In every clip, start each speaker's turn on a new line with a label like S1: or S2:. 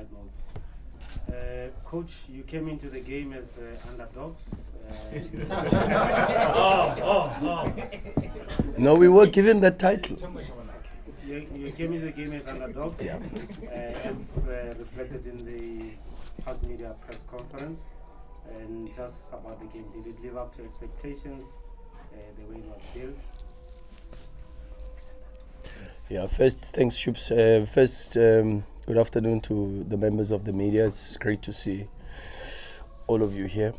S1: flight mode. Coach, you came into the game as underdogs.
S2: No, we were given that title.
S1: You came into the game as underdogs, as reflected in the past media press conference. And just about the game, did it live up to expectations, the way it was built?
S2: Yeah, first, thanks, Shubs. Good afternoon to the members of the media. It's great to see all of you here.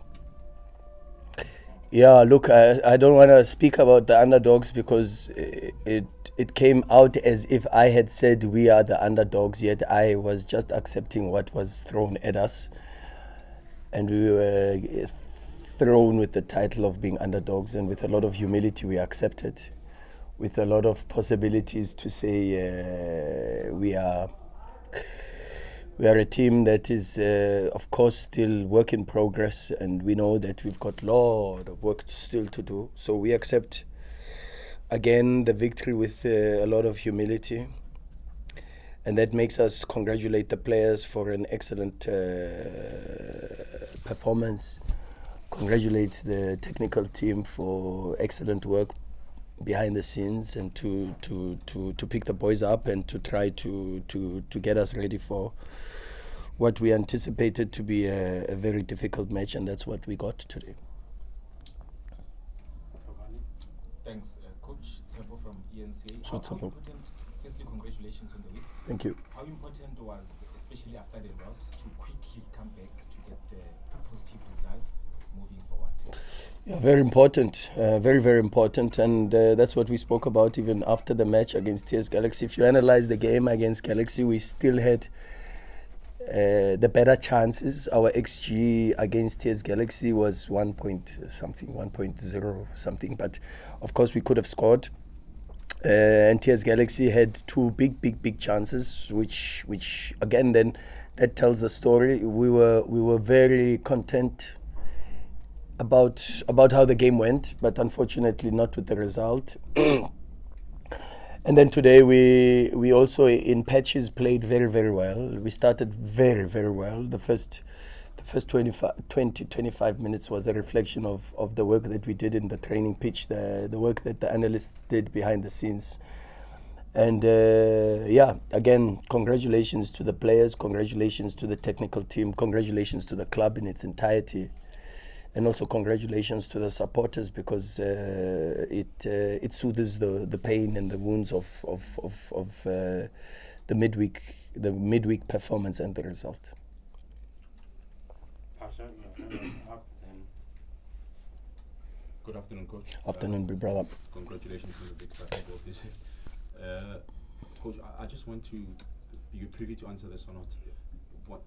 S2: Yeah, look, I don't want to speak about the underdogs because it came out as if I had said we are the underdogs, yet I was just accepting what was thrown at us. And we were thrown with the title of being underdogs, and with a lot of humility we accepted, with a lot of possibilities to say we are a team that is, of course, still work in progress, and we know that we've got a lot of work still to do. So we accept, again, the victory with a lot of humility. And that makes us congratulate the players for an excellent performance, congratulate the technical team for excellent work behind the scenes, and to pick the boys up and to try to get us ready for what we anticipated to be a very difficult match, and that's what we got today.
S3: Thanks, Coach. Tsepo from ENCA.
S2: So Tsepo.
S3: Firstly, congratulations on the win.
S2: Thank you.
S3: How important was, especially after the loss, to quickly come back to get positive results moving forward?
S2: Yeah, very important, very, very important, and that's what we spoke about even after the match against TS Galaxy. If you analyze the game against Galaxy, we still had the better chances. Our XG against TS Galaxy was 1.0 something, but of course we could have scored. And TS Galaxy had two big chances, which again then that tells the story. We were very content about how the game went, but unfortunately not with the result. And then today we also in patches played very, very well. We started very, very well. The first 20-25 minutes was a reflection of the work that we did in the training pitch, the work that the analysts did behind the scenes. And again, congratulations to the players, congratulations to the technical team, congratulations to the club in its entirety, and also congratulations to the supporters, because it soothes the pain and the wounds of the midweek performance and the result.
S4: Good afternoon, Coach.
S2: Afternoon, big brother.
S4: Congratulations on the big football this year. Coach, I just want to be privy to answer this or not. What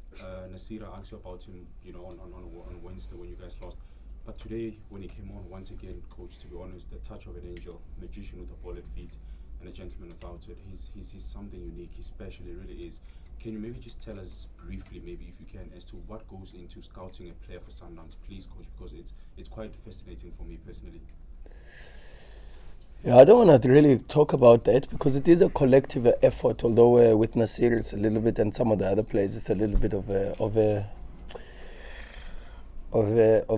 S4: Nassir asked you about him, on Wednesday when you guys lost. But today, when he came on once again, Coach, to be honest, the touch of an angel, magician with a ball at feet, and a gentleman without it. He's something unique. He's special. He really is. Can you maybe just tell us briefly, maybe if you can, as to what goes into scouting a player for Sundowns, please, Coach, because it's quite fascinating for me personally.
S2: Yeah, I don't want to really talk about that because it is a collective effort. Although with Nassir it's a little bit, and some of the other players, it's a little bit of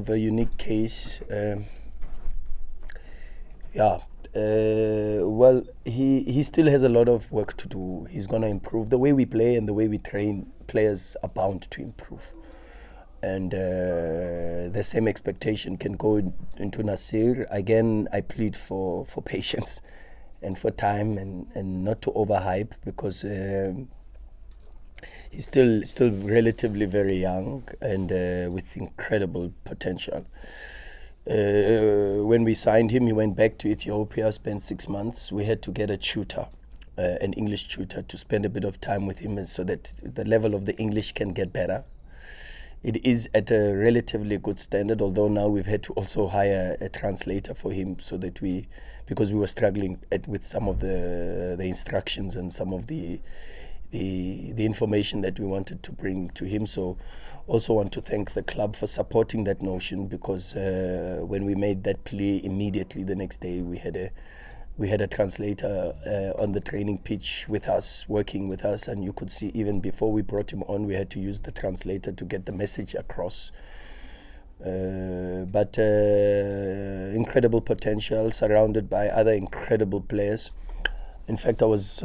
S2: a unique case. Well, he still has a lot of work to do. He's going to improve. The way we play and the way we train players are bound to improve. And the same expectation can go into Nassir. Again, I plead for patience and for time and not to overhype, because he's still relatively very young and with incredible potential. When we signed him, he went back to Ethiopia, spent 6 months. We had to get a tutor, an English tutor, to spend a bit of time with him so that the level of the English can get better. It is at a relatively good standard, although now we've had to also hire a translator for him because we were struggling with some of the instructions and some of the information that we wanted to bring to him. So also want to thank the club for supporting that notion, because when we made that plea, immediately the next day we had we had a translator on the training pitch with us, working with us, and you could see even before we brought him on, we had to use the translator to get the message across. But incredible potential, surrounded by other incredible players. In fact, I was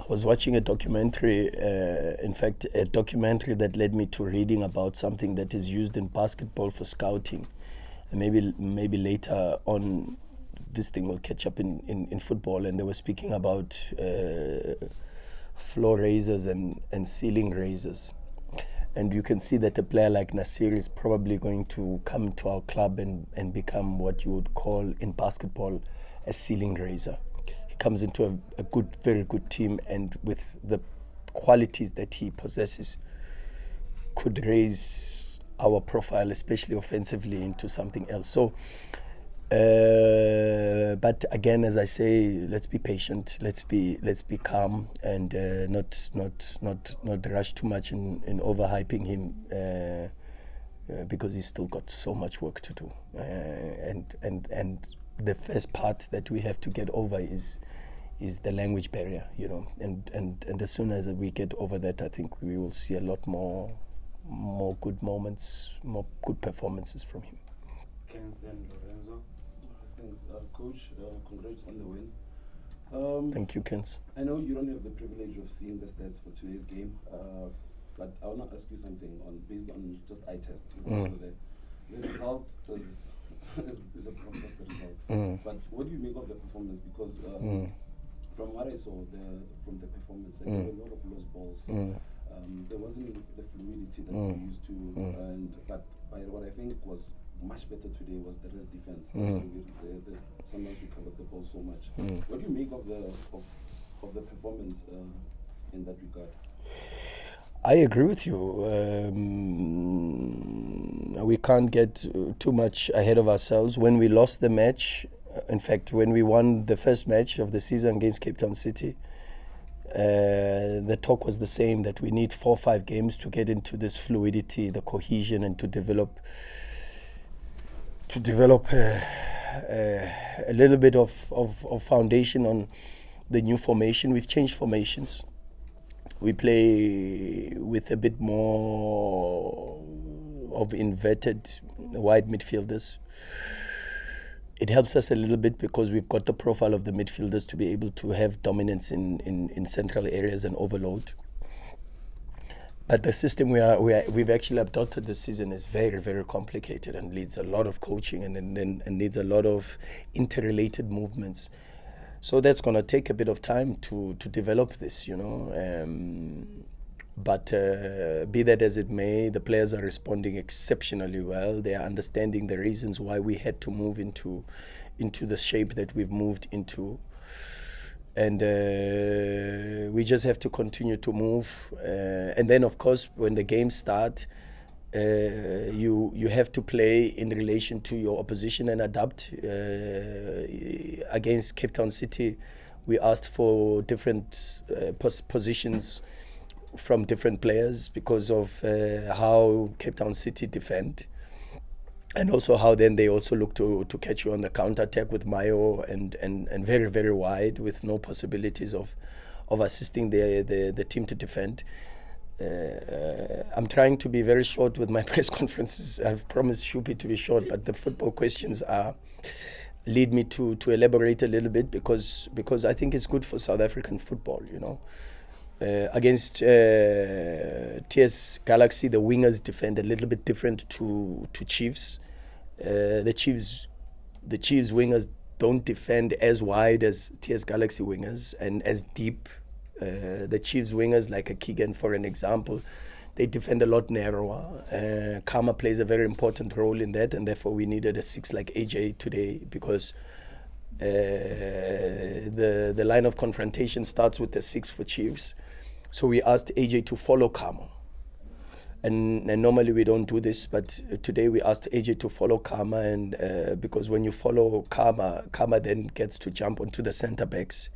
S2: watching a documentary, a documentary that led me to reading about something that is used in basketball for scouting. And maybe later on this thing will catch up in football. And they were speaking about floor raisers and ceiling raisers. And you can see that a player like Nassir is probably going to come to our club and become what you would call in basketball a ceiling raiser. He comes into a good, very good team, and with the qualities that he possesses, could raise our profile, especially offensively, into something else. So, but again, as I say, let's be patient. Let's be calm and not rush too much in overhyping him, because he's still got so much work to do. And the first part that we have to get over is the language barrier, you know. And as soon as we get over that, I think we will see a lot more good moments, more good performances from him.
S1: Kens, then Lorenzo.
S5: Thanks, Coach. Congrats on the win.
S2: Thank you, Kens.
S5: I know you don't have the privilege of seeing the stats for today's game, but I want to ask you something based on just eye test. So the result is a blockbuster result. But what do you make of the performance? Because from what I saw from the performance, there were a lot of lost balls. There wasn't the fluidity that we used to, but what I think was much better today was the rest defense. Sometimes we covered the ball so much. What do you make of the performance in that regard?
S2: I agree with you. We can't get too much ahead of ourselves. When we lost the match, in fact, when we won the first match of the season against Cape Town City, the talk was the same, that we need 4 or 5 games to get into this fluidity, the cohesion, and to develop a little bit of foundation on the new formation. We've changed formations. We play with a bit more of inverted wide midfielders. It helps us a little bit because we've got the profile of the midfielders to be able to have dominance in central areas and overload. But the system we've actually adopted this season is very, very complicated and needs a lot of coaching and needs a lot of interrelated movements. So that's going to take a bit of time to develop this, you know. But be that as it may, the players are responding exceptionally well. They are understanding the reasons why we had to move into the shape that we've moved into. And we just have to continue to move. And then, of course, when the games start, you have to play in relation to your opposition and adapt. Against Cape Town City, we asked for different positions from different players because of how Cape Town City defend, and also how then they also look to catch you on the counter-attack with Mayo and very, very wide with no possibilities of assisting the team to defend. I'm trying to be very short with my press conferences. I've promised Shupi to be short, but the football questions lead me to elaborate a little bit because I think it's good for South African football, you know. Against TS Galaxy, the wingers defend a little bit different to Chiefs. The Chiefs wingers don't defend as wide as TS Galaxy wingers and as deep. The Chiefs wingers, like a Keegan for an example, they defend a lot narrower. Karma plays a very important role in that, and therefore we needed a 6 like AJ today because the line of confrontation starts with the 6 for Chiefs. So we asked AJ to follow Karma. And normally we don't do this, but today we asked AJ to follow Karma, and because when you follow Karma then gets to jump onto the centre backs.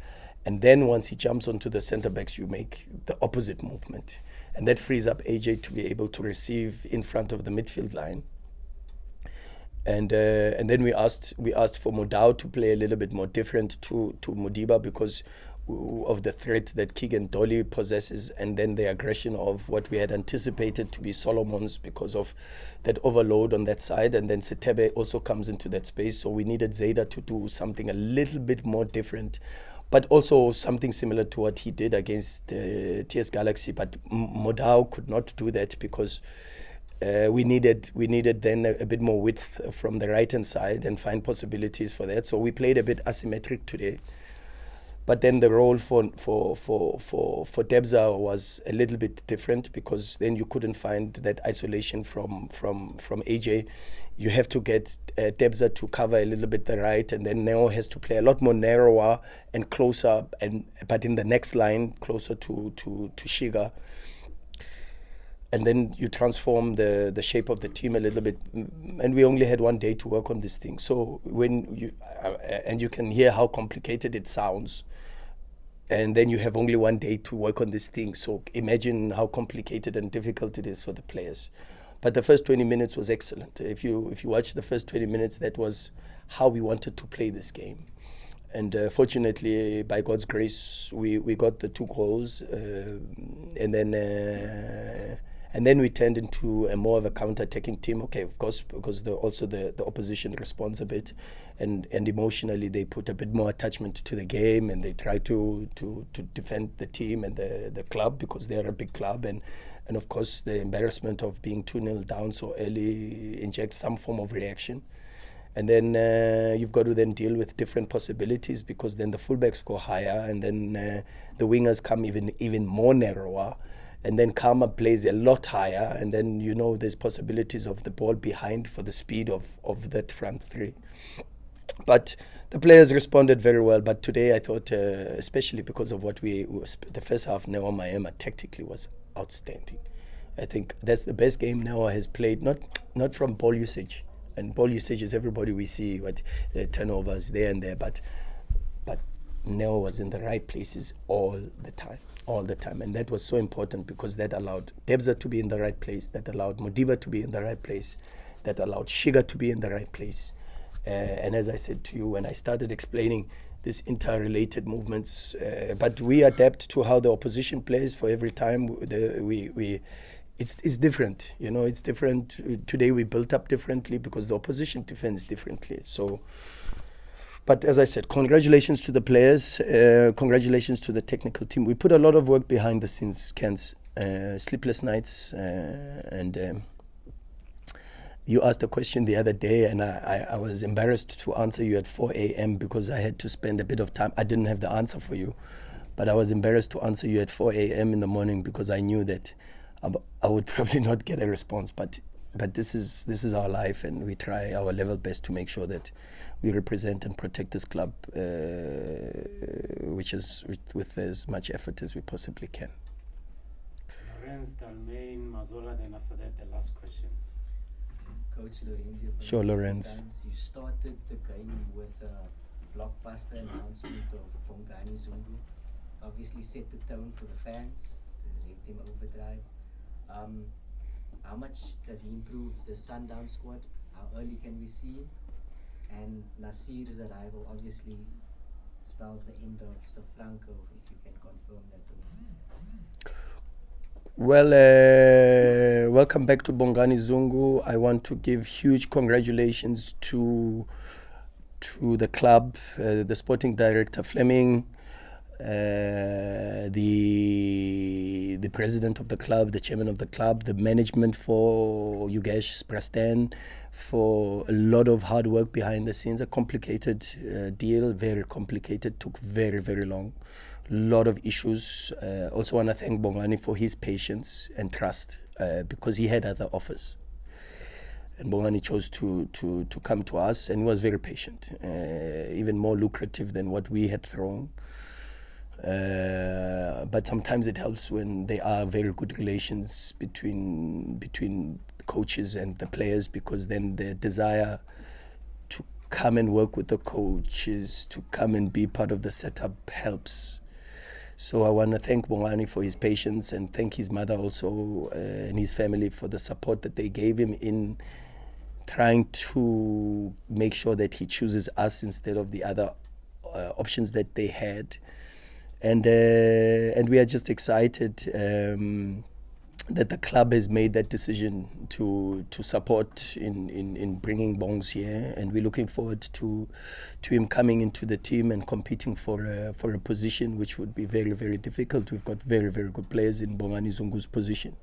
S2: And then once he jumps onto the centre backs, you make the opposite movement. And that frees up AJ to be able to receive in front of the midfield line. And then we asked for Modao to play a little bit more different to Modiba because of the threat that Keegan Dolly possesses, and then the aggression of what we had anticipated to be Solomon's because of that overload on that side, and then Setebe also comes into that space. So we needed Zayda to do something a little bit more different, but also something similar to what he did against TS Galaxy. But Modao could not do that because we needed then a bit more width from the right hand side and find possibilities for that. So we played a bit asymmetric today. But then the role for Debza was a little bit different because then you couldn't find that isolation from AJ. You have to get Debza to cover a little bit the right, and then Neo has to play a lot more narrower and closer, but in the next line closer to Shiga. And then you transform the shape of the team a little bit, and we only had 1 day to work on this thing. So when you and you can hear how complicated it sounds, and then you have only 1 day to work on this thing. So imagine how complicated and difficult it is for the players. But the first 20 minutes was excellent. If you watch the first 20 minutes, that was how we wanted to play this game. And fortunately, by God's grace, we got the 2 goals, and then we turned into a more of a counter-attacking team. Okay, of course, because the opposition responds a bit, and emotionally they put a bit more attachment to the game, and they try to defend the team and the club because they are a big club, and of course the embarrassment of being 2-0 down so early injects some form of reaction. And then you've got to then deal with different possibilities because then the fullbacks go higher, and then the wingers come even more narrower. And then Karma plays a lot higher, and then there's possibilities of the ball behind for the speed of that front three. But the players responded very well. But today I thought, especially because of what the first half, Neo Maema tactically was outstanding. I think that's the best game Neo has played, not from ball usage. And ball usage is everybody we see, what turnovers there and there, but Neo was in the right places all the time. And that was so important because that allowed Debza to be in the right place, that allowed Modiba to be in the right place, that allowed Shiga to be in the right place. And as I said to you when I started explaining these interrelated movements, but we adapt to how the opposition plays for every time. It's different, it's different. Today we built up differently because the opposition defends differently. So, but as I said, congratulations to the players, congratulations to the technical team. We put a lot of work behind the scenes, Kens, sleepless nights, and you asked a question the other day, and I was embarrassed to answer you at 4 a.m. because I had to spend a bit of time. I didn't have the answer for you, but I was embarrassed to answer you at 4 a.m. in the morning because I knew that I would probably not get a response. But this is our life, and we try our level best to make sure that we represent and protect this club, which is with as much effort as we possibly can.
S1: Lorenz, Dalmain, Mazola, then after that, the last question.
S6: Coach Lorenzo.
S2: Sure, Lorenz.
S6: You started the game with a blockbuster announcement of Bongani Zungu. Obviously set the tone for the fans, let them overdrive. How much does he improve the Sundowns squad? How early can we see him? And Nassir's arrival obviously spells the end of Sofranco, if you can confirm that to me.
S2: Well, welcome back to Bongani Zungu. I want to give huge congratulations to the club, the sporting director Fleming, the president of the club, the chairman of the club, the management for Yugesh Prastan, for a lot of hard work behind the scenes. A complicated deal, very complicated, took very, very long. Lot of issues. Also want to thank Bongani for his patience and trust because he had other offers. And Bongani chose to come to us, and he was very patient, even more lucrative than what we had thrown. But sometimes it helps when there are very good relations between coaches and the players, because then the desire to come and work with the coaches, to come and be part of the setup helps. So I want to thank Bongani for his patience, and thank his mother also and his family for the support that they gave him in trying to make sure that he chooses us instead of the other options that they had. And we are just excited that the club has made that decision to support in bringing Bongs here, and we're looking forward to him coming into the team and competing for a position which would be very, very difficult. We've got very, very good players in Bongani Zungu's position,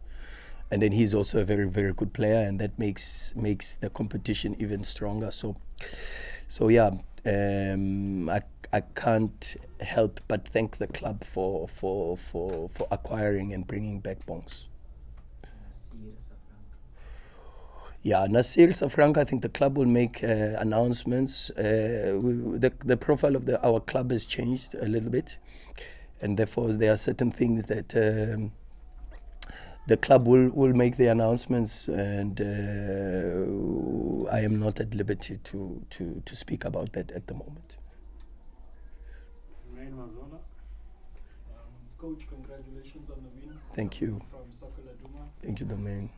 S2: and then he's also a very, very good player, and that makes the competition even stronger. So yeah, I can't help but thank the club for acquiring and bringing back Bongs. Yeah, Nassir Safrank, I think the club will make announcements. The profile of our club has changed a little bit, and therefore there are certain things that the club will make the announcements, and I am not at liberty to speak about that at the moment.
S7: Coach, congratulations on the win.
S2: Thank you.
S7: From Soccer Laduma.
S2: Thank you, Domain.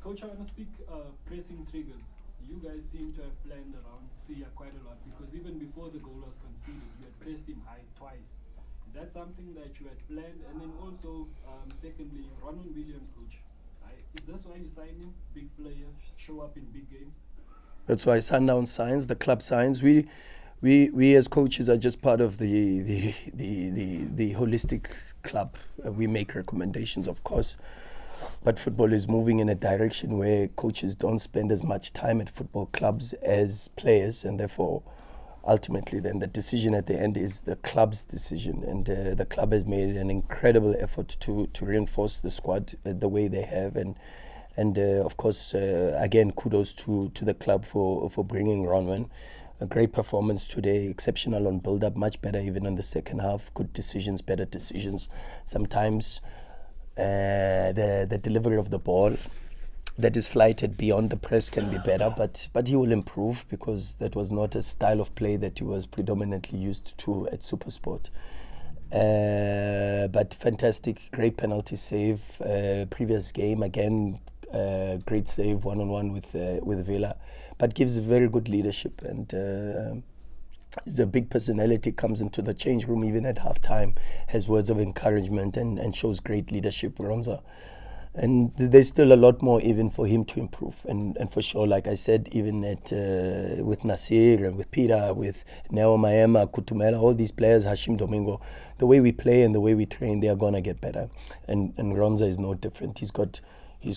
S7: Coach, I want to speak pressing triggers. You guys seem to have planned around Sia quite a lot, because even before the goal was conceded, you had pressed him high twice. Is that something that you had planned? And then also, secondly, Ronald Williams, coach. Is this why you signed him? Big player, show up in big games?
S2: That's why Sundowns signs, the club signs. We as coaches are just part of the holistic club. We make recommendations, of course, but football is moving in a direction where coaches don't spend as much time at football clubs as players, and therefore ultimately then the decision at the end is the club's decision, and the club has made an incredible effort to reinforce the squad the way they have, and of course again kudos to the club for bringing Ronwen. A great performance today, exceptional on build-up, much better even in the second half. Good decisions, better decisions. Sometimes the delivery of the ball that is flighted beyond the press can be better, but he will improve, because that was not a style of play that he was predominantly used to at Supersport. But fantastic, great penalty save. Previous game, again, great save, one-on-one with Villa, but gives very good leadership, and is a big personality, comes into the change room even at halftime, has words of encouragement, and shows great leadership, Ronza. And there's still a lot more even for him to improve, and for sure, like I said, even with Nassir and with Peter, with Neo Maema, Kutumela, all these players, Hashim Domingo, the way we play and the way we train, they are gonna get better, and Ronza is no different. He's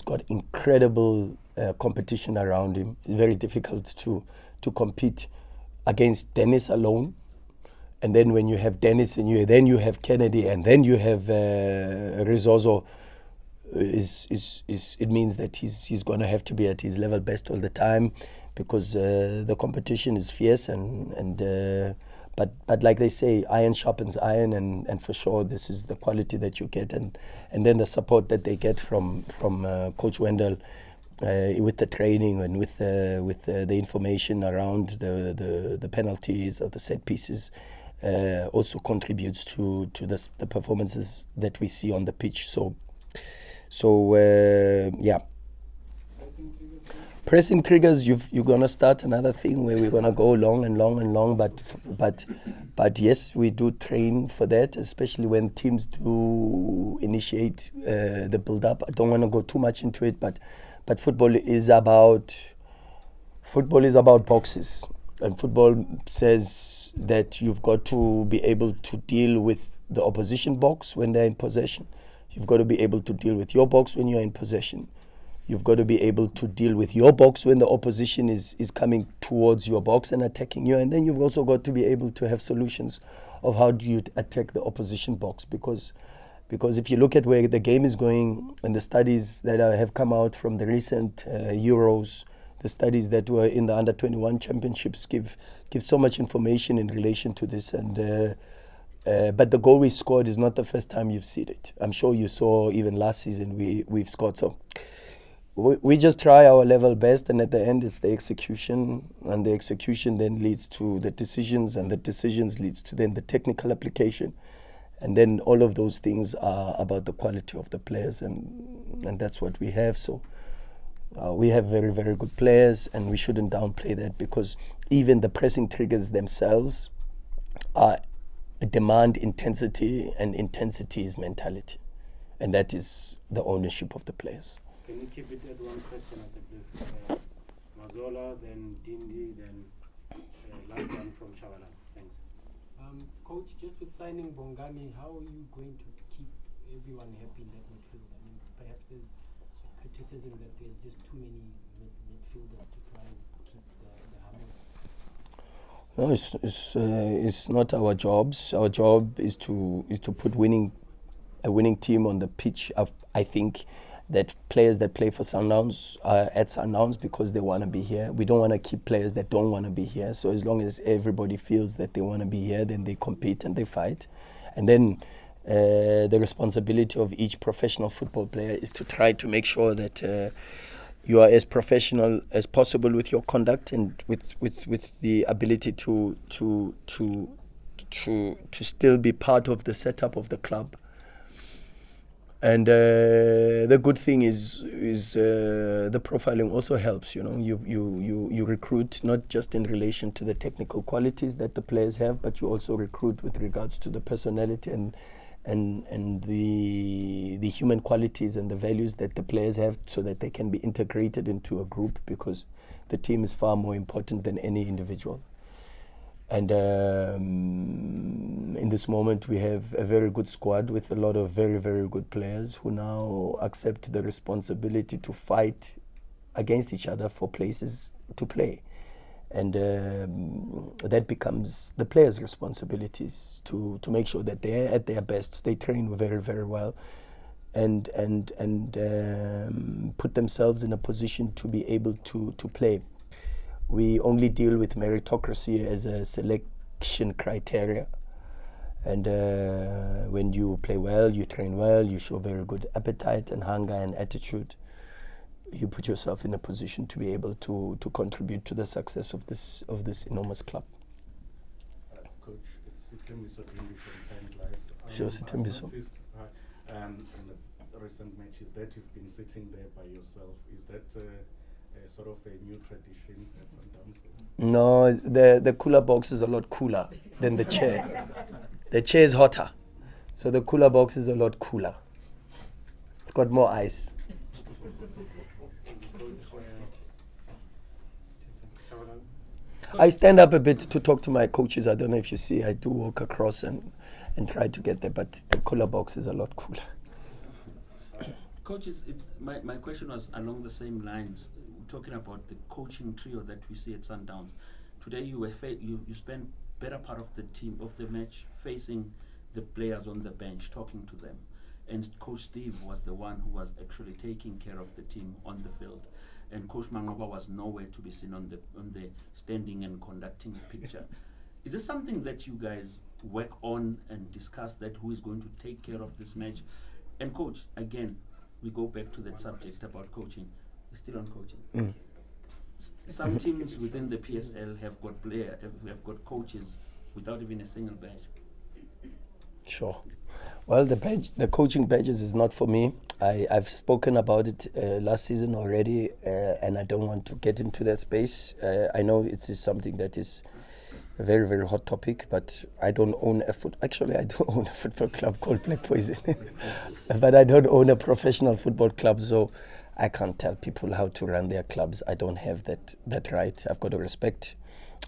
S2: got incredible competition around him. It's very difficult to compete against Dennis alone, and then when you have Dennis and then you have Kennedy, and then you have Rizozo, it means that he's going to have to be at his level best all the time, because the competition is fierce, but like they say, iron sharpens iron, and for sure this is the quality that you get, and then the support that they get from Coach Wendell with the training and with the information around the penalties or the set pieces also contributes to the performances that we see on the pitch. So yeah. Pressing triggers, you're gonna start another thing where we're gonna go long and long and long, but yes, we do train for that, especially when teams do initiate the build-up. I don't want to go too much into it, but football is about boxes, and football says that you've got to be able to deal with the opposition box when they're in possession. You've got to be able to deal with your box when you're in possession. You've got to be able to deal with your box when the opposition is coming towards your box and attacking you. And then you've also got to be able to have solutions of how do you attack the opposition box. Because if you look at where the game is going, and the studies that have come out from the recent Euros, the studies that were in the Under-21 championships give so much information in relation to this. And but the goal we scored is not the first time you've seen it. I'm sure you saw even last season we've scored. So we just try our level best, and at the end it's the execution, and the execution then leads to the decisions, and the decisions leads to then the technical application, and then all of those things are about the quality of the players, and that's what we have. So We have very, very good players, and we shouldn't downplay that, because even the pressing triggers themselves demand intensity, and intensity is mentality, and that is the ownership of the players.
S1: Can you keep it at one question as a brief? Mazola, then Dindi, then last one from Chavala. Thanks.
S8: Coach, just with signing Bongani, how are you going to keep everyone happy in that midfield? I mean, perhaps there's criticism that there's just too many midfielders to try and keep the harmony.
S2: No, it's not our jobs. Our job is to put a winning team on the pitch. I think that players that play for Sundowns are at Sundowns because they want to be here. We don't want to keep players that don't want to be here. So as long as everybody feels that they want to be here, then they compete and they fight. And then the responsibility of each professional football player is to try to make sure that you are as professional as possible with your conduct, and with the ability to still be part of the setup of the club. And the good thing is the profiling also helps. You know, you recruit not just in relation to the technical qualities that the players have, but you also recruit with regards to the personality and the human qualities and the values that the players have, so that they can be integrated into a group, because the team is far more important than any individual. And in this moment, we have a very good squad with a lot of very, very good players who now accept the responsibility to fight against each other for places to play. And that becomes the players' responsibilities to make sure that they're at their best. They train very, very well, and put themselves in a position to be able to play. We only deal with meritocracy as a selection criteria. And when you play well, you train well, you show very good appetite and hunger and attitude, you put yourself in a position to be able to contribute to the success of this enormous club.
S9: Coach, it's Sitembiso Dindi from Times Live.
S2: Sure, Sitembiso.
S9: I noticed in the recent matches that you've been sitting there by yourself. Is that sort of a new tradition at Sundowns?
S2: No, the cooler box is a lot cooler than the chair. The chair is hotter, so the cooler box is a lot cooler. It's got more ice. I stand up a bit to talk to my coaches. I don't know if you see, I do walk across and try to get there, but the cooler box is a lot cooler.
S10: Coaches, my question was along the same lines, talking about the coaching trio that we see at Sundowns. Today you spent better part of the team of the match facing the players on the bench, talking to them, and Coach Steve was the one who was actually taking care of the team on the field, and Coach Mangoba was nowhere to be seen on the standing and conducting picture. Is this something that you guys work on and discuss, that who is going to take care of this match? And Coach, again, we go back to that subject about coaching. We're still on coaching. Some teams within the PSL have got coaches without even a single badge.
S2: Sure. Well, the coaching badges is not for me. I've spoken about it last season already, and I don't want to get into that space. I know it is something that is a very, very hot topic, but I don't own actually I do own a football club called Black Poison, but I don't own a professional football club, so I can't tell people how to run their clubs. I don't have that right. I've got to respect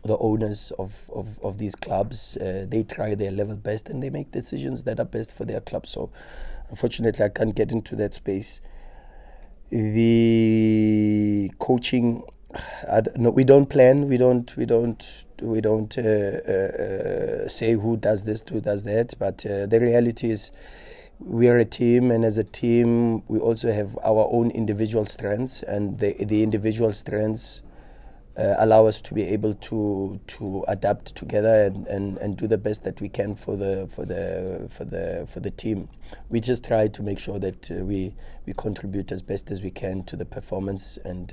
S2: the owners of these clubs. They try their level best and they make decisions that are best for their club. So unfortunately I can't get into that space. The coaching, no, we don't plan. We don't say who does this, who does that. But the reality is, we are a team, and as a team, we also have our own individual strengths, and the individual strengths allow us to be able to adapt together and do the best that we can for the team. We just try to make sure that we contribute as best as we can to the performance, and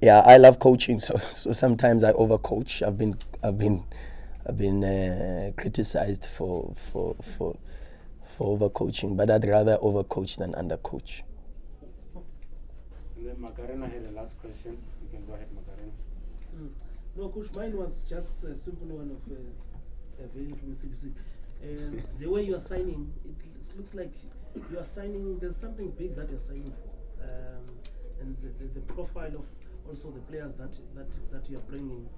S2: yeah, I love coaching, so sometimes I overcoach. I've been criticized for for overcoaching, but I'd rather overcoach than undercoach.
S1: And then Macarena had the last question. You can go ahead, Macarena.
S11: No, Coach, mine was just a simple one of Veli from CBC. The way you are signing, it looks like you are signing, there's something big that you're signing for. And the profile of also the players that you are bringing,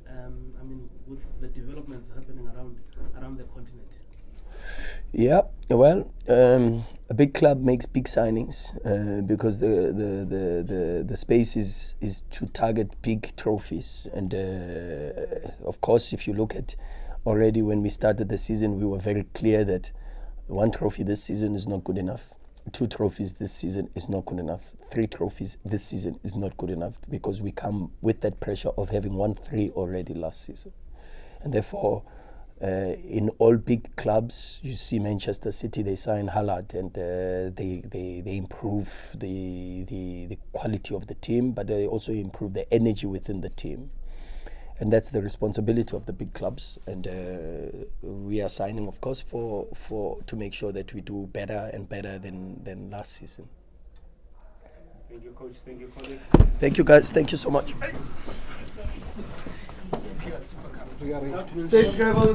S11: I mean, with the developments happening around the continent.
S2: Yeah, well, a big club makes big signings because the space is to target big trophies. And of course, if you look at already when we started the season, we were very clear that 1 trophy this season is not good enough. 2 trophies this season is not good enough. 3 trophies this season is not good enough, because we come with that pressure of having won 3 already last season. And therefore, in all big clubs, you see Manchester City, they sign Haaland, and they improve the quality of the team, but they also improve the energy within the team. And that's the responsibility of the big clubs. And we are signing, of course, to make sure that we do better and better than last season.
S1: Thank you, Coach. Thank you, colleagues.
S2: Thank you, guys. Thank you so much.
S3: Super Cup.
S2: Safe travel.